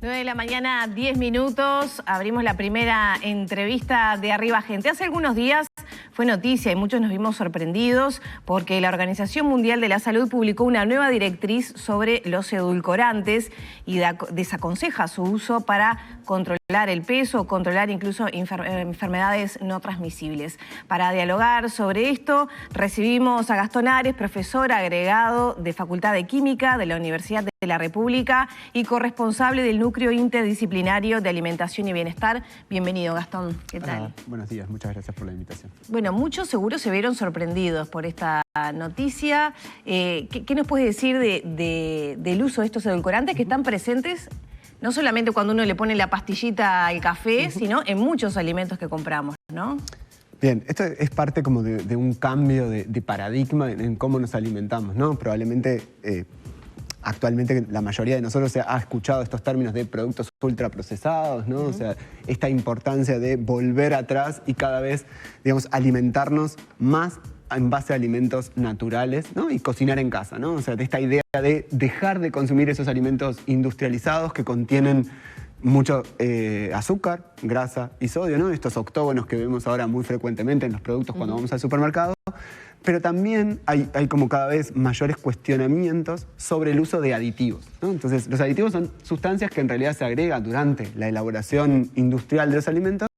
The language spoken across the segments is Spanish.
9 de la mañana, 10 minutos. Abrimos la primera entrevista de Arriba Gente. Hace algunos días fue noticia y muchos nos vimos sorprendidos porque la Organización Mundial de la Salud publicó una nueva directriz sobre los edulcorantes y desaconseja su uso para controlar el peso, controlar incluso enfermedades no transmisibles. Para dialogar sobre esto, recibimos a Gastón Ares, profesor agregado de Facultad de Química de la Universidad de la República y corresponsable del Núcleo Interdisciplinario de Alimentación y Bienestar. Bienvenido, Gastón. ¿Qué tal? Hola, buenos días, muchas gracias por la invitación. Bueno, muchos seguro se vieron sorprendidos por esta noticia. ¿Qué nos puedes decir del uso de estos edulcorantes que están presentes no solamente cuando uno le pone la pastillita al café, sino en muchos alimentos que compramos, ¿no? Bien, esto es parte como de un cambio de paradigma en cómo nos alimentamos, ¿no? Probablemente actualmente la mayoría de nosotros ha escuchado estos términos de productos ultraprocesados, ¿no? O sea, esta importancia de volver atrás y cada vez, digamos, alimentarnos más en base a alimentos naturales, ¿no? Y cocinar en casa, ¿no? O sea, de esta idea de dejar de consumir esos alimentos industrializados que contienen mucho azúcar, grasa y sodio, ¿no? Estos octógonos que vemos ahora muy frecuentemente en los productos cuando vamos al supermercado. Pero también hay como cada vez mayores cuestionamientos sobre el uso de aditivos, ¿no? Entonces, los aditivos son sustancias que en realidad se agregan durante la elaboración industrial de los alimentos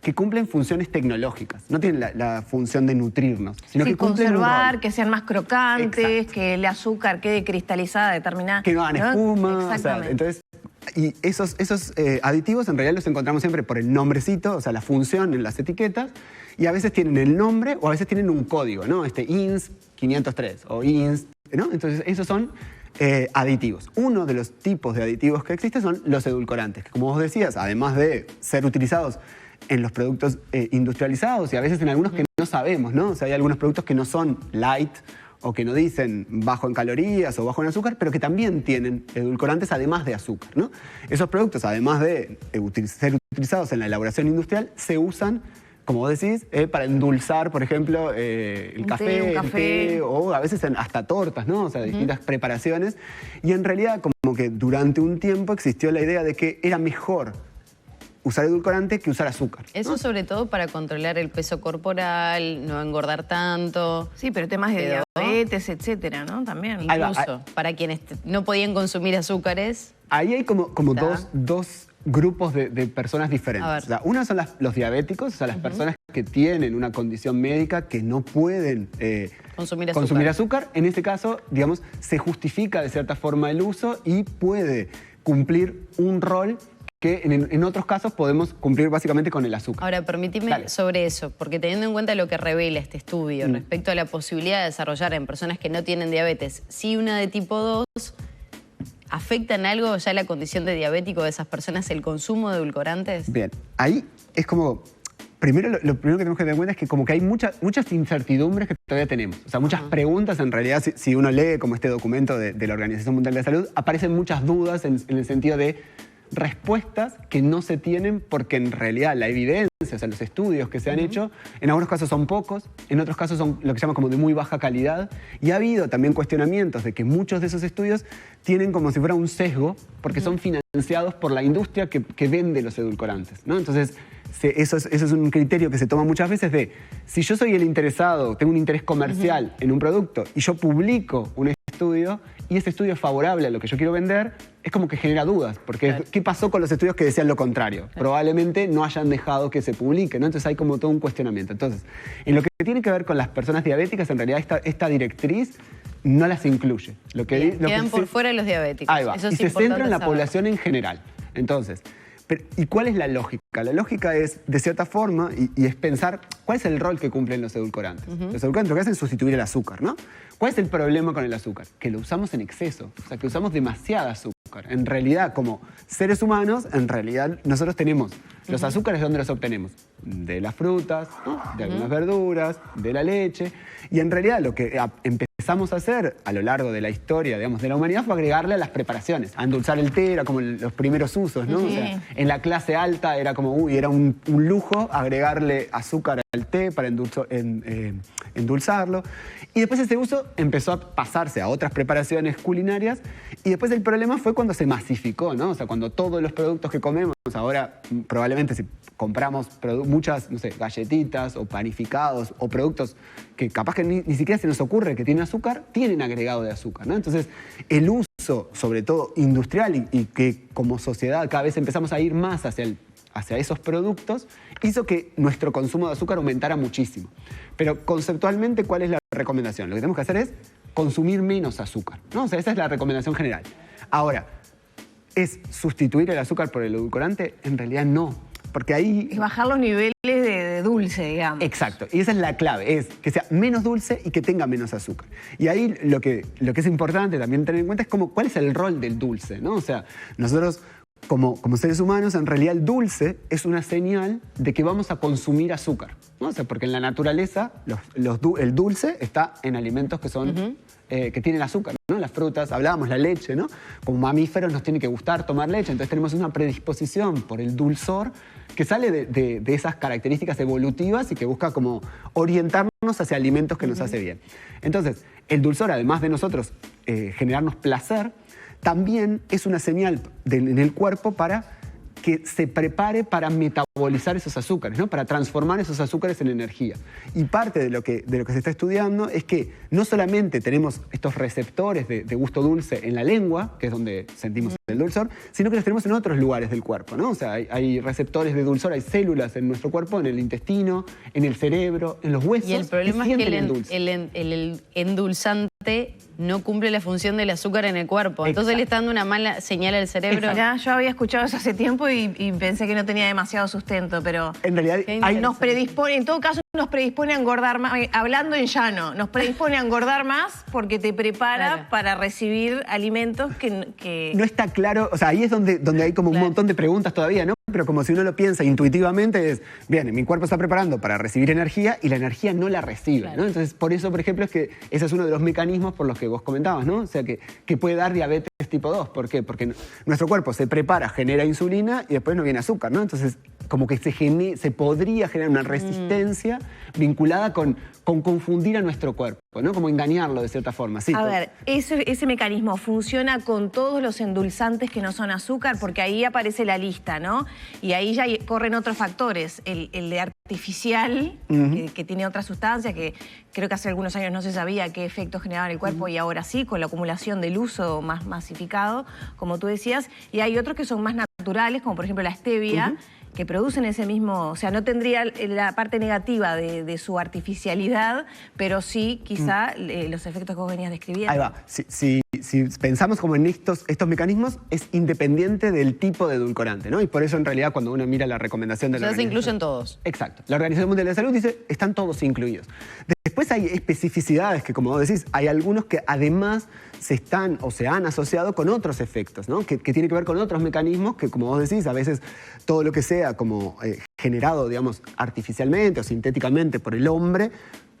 que cumplen funciones tecnológicas. No tienen la función de nutrirnos, sino que cumplen conservar, que sean más crocantes, que el azúcar quede cristalizada, determinada. Que no hagan espuma. O sea, entonces, y esos aditivos en realidad los encontramos siempre por el nombrecito, o sea, la función en las etiquetas, y a veces tienen el nombre o a veces tienen un código, ¿no? INS 503 o INS, ¿no? Entonces, esos son aditivos. Uno de los tipos de aditivos que existen son los edulcorantes, que como vos decías, además de ser utilizados en los productos industrializados y a veces en algunos que no sabemos, ¿no? O sea, hay algunos productos que no son light o que no dicen bajo en calorías o bajo en azúcar, pero que también tienen edulcorantes además de azúcar, ¿no? Esos productos, además de ser utilizados en la elaboración industrial, se usan, como vos decís, para endulzar, por ejemplo, el café o a veces hasta tortas, ¿no? O sea, distintas preparaciones. Y en realidad, como que durante un tiempo existió la idea de que era mejor usar edulcorante que usar azúcar, ¿no? Eso sobre todo para controlar el peso corporal, no engordar tanto. Sí, pero temas de diabetes, etcétera, ¿no? También. Incluso para quienes no podían consumir azúcares. Ahí hay como dos grupos de personas diferentes. O sea, una son los diabéticos, o sea, las personas que tienen una condición médica que no pueden consumir azúcar. En este caso, digamos, se justifica de cierta forma el uso y puede cumplir un rol que en otros casos podemos cumplir básicamente con el azúcar. Ahora, permíteme sobre eso, porque teniendo en cuenta lo que revela este estudio respecto a la posibilidad de desarrollar en personas que no tienen diabetes, si una de tipo 2, ¿afecta en algo ya la condición de diabético de esas personas el consumo de edulcorantes? Bien, ahí es como... Primero, lo primero que tenemos que tener en cuenta es que como que hay muchas incertidumbres que todavía tenemos. O sea, muchas preguntas en realidad, si uno lee como este documento de la Organización Mundial de la Salud, aparecen muchas dudas en el sentido de respuestas que no se tienen porque en realidad la evidencia, o sea, los estudios que se han hecho, en algunos casos son pocos, en otros casos son lo que se llama como de muy baja calidad, y ha habido también cuestionamientos de que muchos de esos estudios tienen como si fuera un sesgo porque son financiados por la industria que vende los edulcorantes, ¿no? Entonces, eso es un criterio que se toma muchas veces de, si yo soy el interesado, tengo un interés comercial en un producto y yo publico un estudio y ese estudio es favorable a lo que yo quiero vender, es como que genera dudas, porque ¿qué pasó con los estudios que decían lo contrario? Probablemente no hayan dejado que se publique, ¿no? Entonces hay como todo un cuestionamiento. Entonces, en lo que tiene que ver con las personas diabéticas, en realidad esta directriz no las incluye. Quedan por fuera los diabéticos. Ahí va. Eso y se centra en la población en general. Entonces, ¿y cuál es la lógica? La lógica es, de cierta forma, y es pensar cuál es el rol que cumplen los edulcorantes. Los edulcorantes lo que hacen es sustituir el azúcar, ¿no? ¿Cuál es el problema con el azúcar? Que lo usamos en exceso, o sea, que usamos demasiada azúcar. En realidad, como seres humanos, en realidad nosotros tenemos los azúcares, ¿de dónde los obtenemos? De las frutas, ¿no? De algunas verduras, de la leche. Y en realidad lo que empezamos empezamos a hacer a lo largo de la historia, digamos, de la humanidad fue agregarle a las preparaciones. A endulzar el té era como los primeros usos, ¿no? O sea, en la clase alta era como, era un lujo agregarle azúcar al té para endulzarlo. Y después ese uso empezó a pasarse a otras preparaciones culinarias y después el problema fue cuando se masificó, ¿no? O sea, cuando todos los productos que comemos, ahora probablemente si compramos muchas, no sé, galletitas o panificados o productos que capaz que ni siquiera se nos ocurre que tienen azúcar, tienen agregado de azúcar, ¿no? Entonces, el uso, sobre todo industrial y que como sociedad cada vez empezamos a ir más hacia esos productos, hizo que nuestro consumo de azúcar aumentara muchísimo. Pero conceptualmente, ¿cuál es la recomendación? Lo que tenemos que hacer es consumir menos azúcar, ¿no? O sea, esa es la recomendación general. Ahora, ¿es sustituir el azúcar por el edulcorante? En realidad no, porque ahí... Es bajar los niveles de dulce, digamos. Exacto, y esa es la clave, es que sea menos dulce y que tenga menos azúcar. Y ahí lo que es importante también tener en cuenta es cuál es el rol del dulce, ¿no? O sea, nosotros... Como seres humanos, en realidad el dulce es una señal de que vamos a consumir azúcar, ¿no? O sea, porque en la naturaleza el dulce está en alimentos que son que tienen azúcar, ¿no? Las frutas, hablábamos, la leche, ¿no? Como mamíferos nos tiene que gustar tomar leche, entonces tenemos una predisposición por el dulzor que sale de esas características evolutivas y que busca como orientarnos hacia alimentos que nos hace bien. Entonces, el dulzor, además de nosotros generarnos placer, también es una señal en el cuerpo para que se prepare para metabolizar esos azúcares, ¿no? Para transformar esos azúcares en energía. Y parte de lo que se está estudiando es que no solamente tenemos estos receptores de gusto dulce en la lengua, que es donde sentimos el dulzor, sino que los tenemos en otros lugares del cuerpo, ¿no? O sea, hay receptores de dulzor, hay células en nuestro cuerpo, en el intestino, en el cerebro, en los huesos. Y el problema es que el endulzante no cumple la función del azúcar en el cuerpo. Entonces Exacto. le está dando una mala señal al cerebro. Ya, yo había escuchado eso hace tiempo y pensé que no tenía demasiado sustento, pero En realidad, nos predispone, en todo caso nos predispone a engordar más, hablando en llano, nos predispone a engordar más porque te prepara Claro. para recibir alimentos que... no está claro, o sea, ahí es donde hay como un montón de preguntas todavía, ¿no? Pero como si uno lo piensa intuitivamente es, bien, mi cuerpo está preparando para recibir energía y la energía no la recibe, Claro. ¿no? Entonces, por eso, por ejemplo, es que ese es uno de los mecanismos por los que vos comentabas, ¿no? O sea, que puede dar diabetes tipo 2. ¿Por qué? Porque nuestro cuerpo se prepara, genera insulina y después no viene azúcar, ¿no? Entonces, como que se podría generar una resistencia vinculada con confundir a nuestro cuerpo, ¿no? Como engañarlo de cierta forma. Sí, A ver, ese mecanismo funciona con todos los endulzantes que no son azúcar, porque ahí aparece la lista, ¿no? Y ahí ya corren otros factores. El de artificial, que tiene otras sustancias, que creo que hace algunos años no se sabía qué efectos generaba en el cuerpo y ahora sí, con la acumulación del uso más masificado, como tú decías. Y hay otros que son más naturales, como por ejemplo la stevia, que producen ese mismo, o sea, no tendría la parte negativa de su artificialidad, pero sí quizá los efectos que vos venías describiendo. Ahí va. Si pensamos como en estos mecanismos, es independiente del tipo de edulcorante, ¿no? Y por eso en realidad cuando uno mira la recomendación de la Ya se Organización... incluyen todos. Exacto. La Organización Mundial de la Salud dice, están todos incluidos. Después hay especificidades que, como vos decís, hay algunos que además se han asociado con otros efectos, ¿no? Que tienen que ver con otros mecanismos que, como vos decís, a veces todo lo que sea como generado, digamos, artificialmente o sintéticamente por el hombre,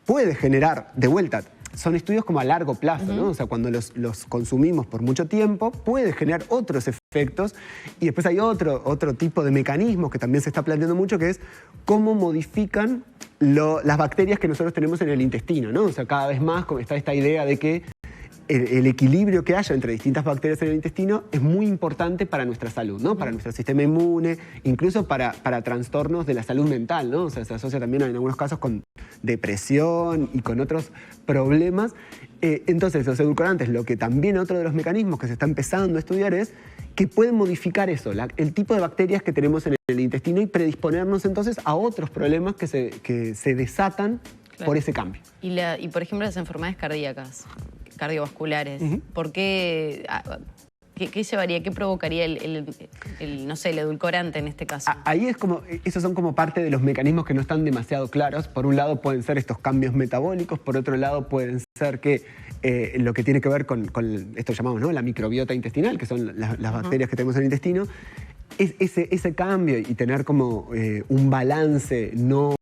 puede generar, de vuelta, son estudios como a largo plazo, ¿no? O sea, cuando los consumimos por mucho tiempo, puede generar otros efectos. Y después hay otro tipo de mecanismos que también se está planteando mucho, que es cómo modifican las bacterias que nosotros tenemos en el intestino, ¿no? O sea, cada vez más está esta idea de que el equilibrio que haya entre distintas bacterias en el intestino es muy importante para nuestra salud, ¿no? Para nuestro sistema inmune, incluso para trastornos de la salud mental, ¿no? O sea, se asocia también en algunos casos con depresión y con otros problemas. Entonces, los edulcorantes, lo que también otro de los mecanismos que se está empezando a estudiar es que pueden modificar eso, el tipo de bacterias que tenemos en el intestino y predisponernos entonces a otros problemas que se desatan por ese cambio. Y por ejemplo, las enfermedades cardíacas, cardiovasculares, ¿por qué? ¿Qué llevaría, qué provocaría no sé, el edulcorante en este caso? Ahí esos son como parte de los mecanismos que no están demasiado claros. Por un lado pueden ser estos cambios metabólicos, por otro lado pueden ser que lo que tiene que ver con esto llamamos, ¿no? La microbiota intestinal, que son las bacterias que tenemos en el intestino. Ese cambio y tener como un balance no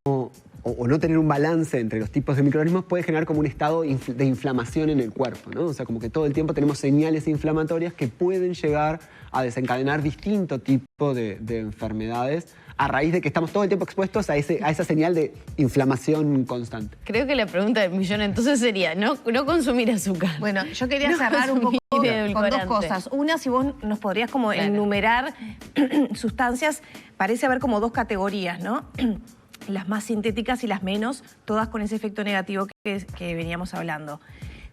o no tener un balance entre los tipos de microorganismos puede generar como un estado de inflamación en el cuerpo, ¿no? O sea, como que todo el tiempo tenemos señales inflamatorias que pueden llegar a desencadenar distinto tipo de enfermedades a raíz de que estamos todo el tiempo expuestos a esa señal de inflamación constante. Creo que la pregunta del millón entonces sería, no consumir azúcar. Bueno, yo quería cerrar un poco con dos cosas. Una, si vos nos podrías como enumerar sustancias, parece haber como dos categorías, ¿no? Las más sintéticas y las menos, todas con ese efecto negativo que veníamos hablando.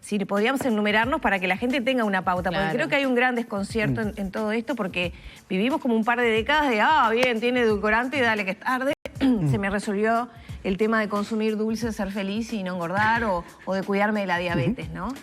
Si podríamos enumerarnos para que la gente tenga una pauta, porque creo que hay un gran desconcierto en todo esto, porque vivimos como un par de décadas de, bien, tiene edulcorante, dale que es tarde, se me resolvió el tema de consumir dulce, ser feliz y no engordar, o de cuidarme de la diabetes, ¿no?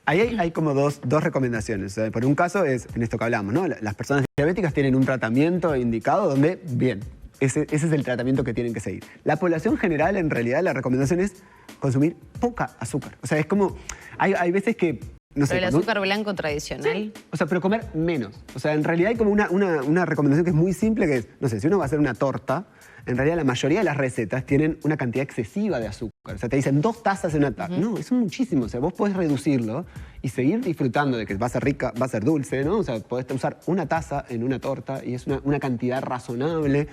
Ahí hay como dos recomendaciones. Por un caso es en esto que hablamos, ¿no? Las personas diabéticas tienen un tratamiento indicado donde, bien, ese es el tratamiento que tienen que seguir. La población general, en realidad, la recomendación es consumir poca azúcar. O sea, es como, hay veces que, no sé... Pero el azúcar blanco tradicional. Sí. O sea, pero comer menos. O sea, en realidad hay como una recomendación que es muy simple, que es, no sé, si uno va a hacer una torta, en realidad la mayoría de las recetas tienen una cantidad excesiva de azúcar. O sea, te dicen 2 tazas en una tarta. No, eso es muchísimo. O sea, vos podés reducirlo y seguir disfrutando de que va a ser rica, va a ser dulce, ¿no? O sea, podés usar una taza en una torta y es una cantidad razonable.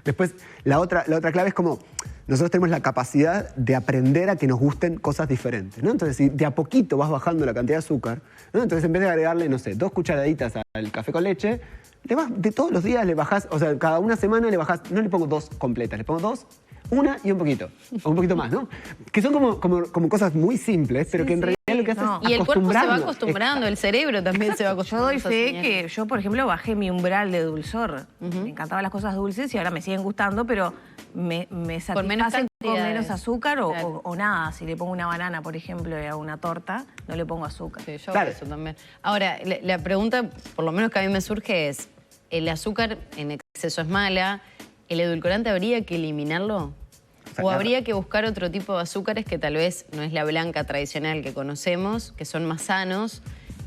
Después, la otra clave es como, nosotros tenemos la capacidad de aprender a que nos gusten cosas diferentes, ¿no? Entonces, si de a poquito vas bajando la cantidad de azúcar, ¿no? Entonces, en vez de agregarle, no sé, 2 cucharaditas al café con leche, de todos los días le bajás, o sea, cada una semana le bajás, no le pongo 2 completas, le pongo 2, una y un poquito, o un poquito más, ¿no? Que son como cosas muy simples, pero que en realidad lo que hace es y el cuerpo se va acostumbrarnos. acostumbrando, el cerebro también se va acostumbrando. Yo doy fe que yo, por ejemplo, bajé mi umbral de dulzor. Me encantaban las cosas dulces y ahora me siguen gustando, pero me satisfacen con menos azúcar o nada. Si le pongo una banana, por ejemplo, y hago una torta, no le pongo azúcar. Sí, yo hago eso también. Ahora, la pregunta, por lo menos que a mí me surge es, ¿el azúcar en exceso es mala? ¿El edulcorante habría que eliminarlo? ¿O habría que buscar otro tipo de azúcares que tal vez no es la blanca tradicional que conocemos, que son más sanos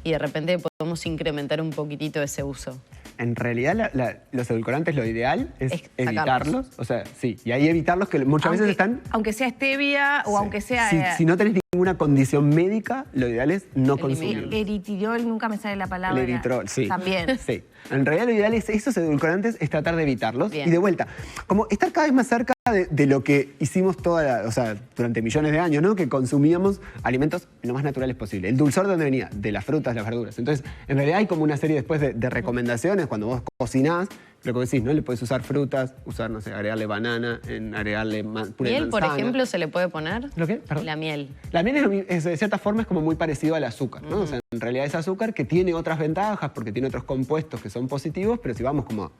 y de repente podemos incrementar un poquitito ese uso? En realidad, los edulcorantes, lo ideal es evitarlos. O sea, sí, y ahí evitarlos que muchas veces están... Aunque sea stevia o aunque sea... Si no tenés ninguna condición médica, lo ideal es no consumirlos. Eritidol, nunca me sale la palabra. El eritrol, sí. También. Sí. En realidad lo ideal es esos edulcorantes, es tratar de evitarlos. Bien. Y de vuelta, como estar cada vez más cerca de lo que hicimos durante millones de años, ¿no? Que consumíamos alimentos lo más naturales posible. El dulzor, ¿de dónde venía? De las frutas, las verduras. Entonces, en realidad hay como una serie después de recomendaciones cuando vos cocinás, lo que decís, ¿no? Le podés usar frutas, no sé, agregarle banana, agregarle puré de ¿Miel, por ejemplo, se le puede poner? ¿Lo qué? Perdón. La miel. La miel de cierta forma es como muy parecido al azúcar, ¿no? O sea, en realidad es azúcar que tiene otras ventajas porque tiene otros compuestos que son positivos, pero si vamos como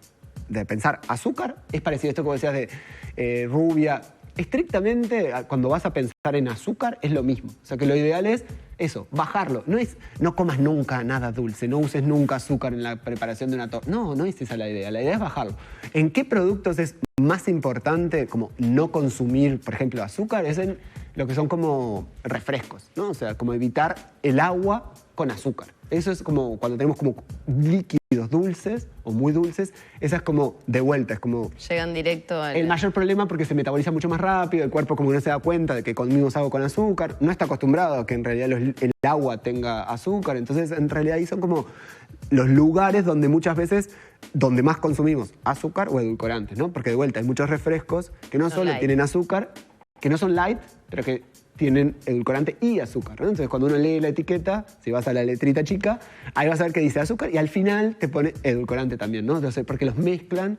de pensar azúcar, es parecido a esto que decías de rubia. Estrictamente, cuando vas a pensar en azúcar, es lo mismo. O sea, que lo ideal es eso, bajarlo. No comas nunca nada dulce, no uses nunca azúcar en la preparación de una torta. No es esa la idea es bajarlo. ¿En qué productos es más importante como no consumir, por ejemplo, azúcar? Es en lo que son como refrescos, ¿no? O sea, como evitar el agua con azúcar. Eso es como cuando tenemos como líquidos dulces o muy dulces, esa es como de vuelta, es como... Llegan directo al... El mayor problema porque se metaboliza mucho más rápido, el cuerpo como no se da cuenta de que comimos algo con azúcar, no está acostumbrado a que en realidad el agua tenga azúcar, entonces en realidad ahí son como los lugares donde muchas veces, donde más consumimos azúcar o edulcorantes, ¿no? Porque de vuelta hay muchos refrescos que no solo tienen azúcar, que no son light, pero que tienen edulcorante y azúcar, ¿no? Entonces, cuando uno lee la etiqueta, si vas a la letrita chica, ahí vas a ver que dice azúcar y al final te pone edulcorante también, ¿no? Entonces, porque los mezclan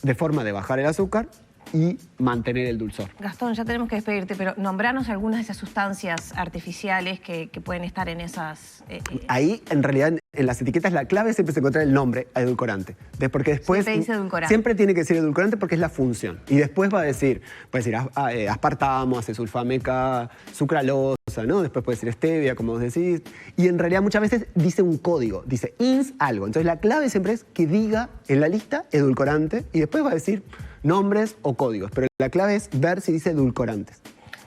de forma de bajar el azúcar y mantener el dulzor. Gastón, ya tenemos que despedirte, pero nombranos algunas de esas sustancias artificiales que pueden estar en esas... Ahí, en realidad, en las etiquetas la clave siempre es encontrar el nombre edulcorante. Porque después... Siempre dice edulcorante. Siempre tiene que decir edulcorante porque es la función. Y después va a decir, puede decir aspartamo, acesulfame-K, sucralosa, ¿no? Después puede decir stevia, como vos decís. Y en realidad muchas veces dice un código, dice ins algo. Entonces la clave siempre es que diga en la lista edulcorante y después va a decir nombres o códigos. Pero la clave es ver si dice edulcorantes.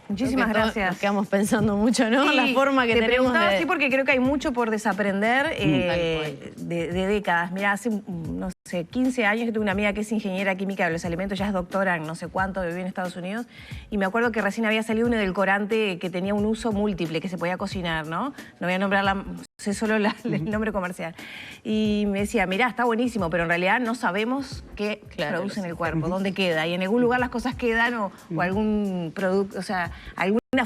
Muchísimas gracias. Nos quedamos pensando mucho, ¿no? Sí, la forma que te tenemos preguntaba de... así porque creo que hay mucho por desaprender de décadas. Mirá, hace, no hace 15 años que tuve una amiga que es ingeniera química de los alimentos, ya es doctora en no sé cuánto, vive en Estados Unidos, y me acuerdo que recién había salido un edulcorante que tenía un uso múltiple, que se podía cocinar, ¿no? No voy a nombrar sé solo el nombre comercial. Y me decía, mirá, está buenísimo, pero en realidad no sabemos qué produce en el cuerpo, dónde queda, y en algún lugar las cosas quedan o algún producto, o sea, alguna